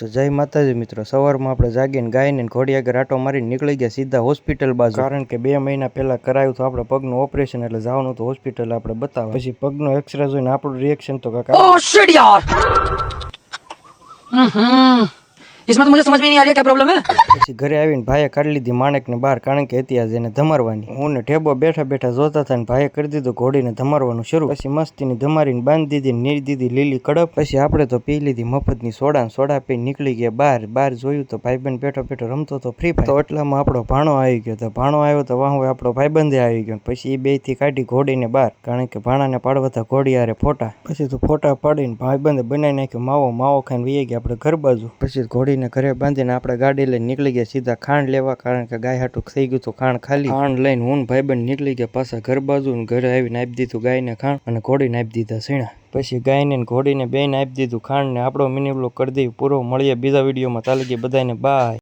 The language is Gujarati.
તો જય માતાજી મિત્રો, સવારમાં આપણે જાગીને ગાયને ઘોડી આગળ આટો મારીને નીકળી ગયા સીધા હોસ્પિટલ બાજુ. કારણ કે 2 મહિના પહેલા કરાયું તો આપણે પગનું ઓપરેશન, એટલે જવાનું તો હોસ્પિટલ આપણે બતાવવા. પછી પગનો એક્સરે જોઈને આપણું રિએક્શન તો કાકા ओह शिट यार इसमें तो मुझे समझ में नहीं आ रहा क्या प्रॉब्लम है। પછી ઘરે આવીને ભાઈએ કાઢી લીધી માણેકને બહાર, કારણ કે હતી આજે એને ધમારવાની. હું ને ઠેબો બેઠા બેઠા જોતા હતા ને ભાઈએ કરી દીધું ઘોડીને ધમારવાનું શરૂ. પછી મસ્તીની ધમારીને બાંધી દીધી, નીર દીધી લીલી કડપ. પછી આપણે તો પી લીધી મફતની સોડા પી નીકળી ગયા બહાર જોયું તો ભાઈબંધ બેઠો બેઠો રમતો તો ફ્રી ફાયર. તો એટલામાં આપણો ભાણો આવી ગયો. તો ભાણો આવ્યો તો વાહ આપણો ભાઈબંધે આવી ગયો. પછી એ 2 થી કાઢી ઘોડીને બહાર, કારણ કે ભાણાને પાડવા હતા ઘોડી હારે ફોટા. પછી તો ફોટા પાડીને ભાઈબંધે બનાવી નાખ્યો માવો ખાઈને વહી ગયા આપણે ઘર બાજુ. પછી ઘોડીને ઘરે બાંધીને આપણે ગાડી લઈને નીકળી ગયા સીધા ખાંડ લેવા, કારણ કે ગાય હાટું થઈ ગયું તો ખાંડ ખાલી. ખાંડ લઈને હું ભાઈબંધ નીકળી ગયા પાછા ઘર બાજુ. ઘરે આવીને આપી દીધું ગાયને ખાંડ અને ઘોડીને આપી દીધા સીણા. પછી ગાયને ઘોડીને બેને આપી દીધું ખાંડ ને આપણો મિની બ્લોગ કરી દઈએ પૂરો. મળીએ બીજા વિડીયોમાં. તાલગી બધાને બાય.